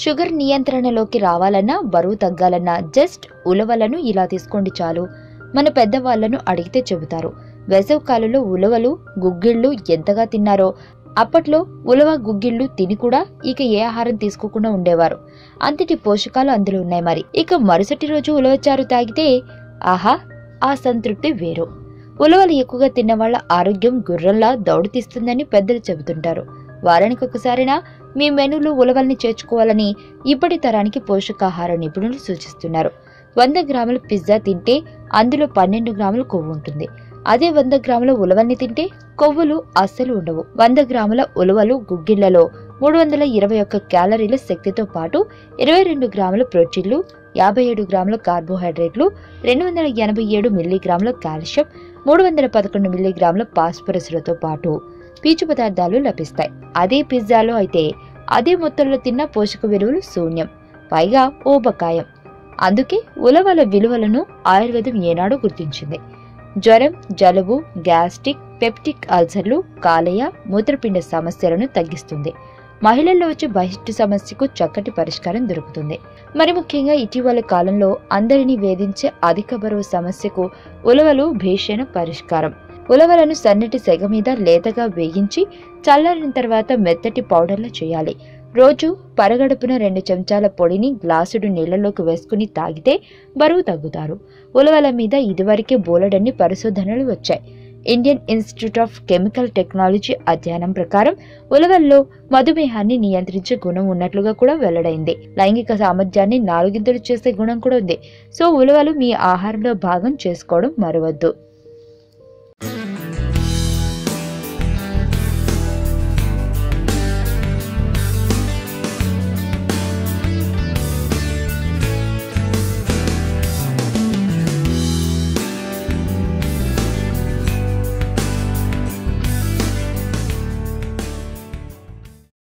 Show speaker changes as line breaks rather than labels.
Sugar నియంత్రణలోకి రావాలన్నా బరువు తగ్గాలన్నా just ఉలవలను ఇలా తీసుకోండి చాలు. మన పెద్దవాళ్లను అడిగితే చెబుతారు వేసవికాలంలో ఉలవలు గుగ్గిళ్లు ఎంతగా తిన్నారో. అప్పట్లో ఉలవ గుగ్గిళ్లు తిని కూడా ఇక ఏ ఆహారం తీసుకోకుండా ఉండేవారు. అంతటి పోషకాలు అందులో ఉన్నాయి. మరి ఇక మరుసటి రోజు ఉలవచారు తాగితే ఆహా, ఆ సంతృప్తి వేరు. ఉలవలు ఎక్కువగా తిన్నవాళ్ల ఆరోగ్యం గుర్రంలా దౌడు తీస్తుందని పెద్దలు చెబుతుంటారు. వారానికి ఒకసారైనా మీ మెనూలో ఉలవల్ని చేర్చుకోవాలని ఇప్పటి తరానికి పోషకాహార నిపుణులు సూచిస్తున్నారు. 100 గ్రాముల పిజ్జా తింటే అందులో 12 గ్రాముల కొవ్వు ఉంటుంది. అదే 100 గ్రాముల ఉలవల్ని తింటే కొవ్వులు అస్సలు ఉండవు. 100 గ్రాముల ఉలవలు గుగ్గిళ్లలో 321 క్యాలరీల శక్తితో పాటు 22 గ్రాముల ప్రోటీన్లు, 57 గ్రాముల కార్బోహైడ్రేట్లు, 287 మిల్లీగ్రాముల కాల్షియం, 311 మిల్లీగ్రాముల ఫాస్ఫరస్లతో పాటు పీచు పదార్థాలు లభిస్తాయి. అదే పిజ్జాలో అయితే అదే మొత్తంలో తిన్న పోషక విలువలు శూన్యం, పైగా ఊబకాయం. అందుకే ఉలవల విలువలను ఆయుర్వేదం ఏనాడో గుర్తించింది. జ్వరం, జలుబు, గ్యాస్ట్రిక్, పెప్టిక్ అల్సర్లు, కాలేయ, మూత్రపిండ సమస్యలను తగ్గిస్తుంది. మహిళల్లో వచ్చే బహిష్టు సమస్యకు చక్కటి పరిష్కారం దొరుకుతుంది. మరి ముఖ్యంగా ఇటీవల కాలంలో అందరినీ వేధించే అధిక బరువు సమస్యకు ఉలవలు భేషణ పరిష్కారం. ఉలవలను సన్నటి సెగ మీద లేతగా వేయించి చల్లారిన తర్వాత మెత్తటి పౌడర్లు చేయాలి. రోజు పరగడుపున 2 చెంచాల పొడిని గ్లాసుడు నీళ్లలోకి వేసుకుని తాగితే బరువు తగ్గుతారు. ఉలవల మీద ఇదివరకే బోలెడన్ని పరిశోధనలు వచ్చాయి. Indian institute of chemical technology అధ్యయనం ప్రకారం ఉలవల్లో మధుమేహాన్ని నియంత్రించే గుణం ఉన్నట్లుగా కూడా వెల్లడైంది. లైంగిక సామర్థ్యాన్ని 4 చేసే గుణం కూడా ఉంది. సో ఉలవలు మీ ఆహారంలో భాగం చేసుకోవడం మరవద్దు.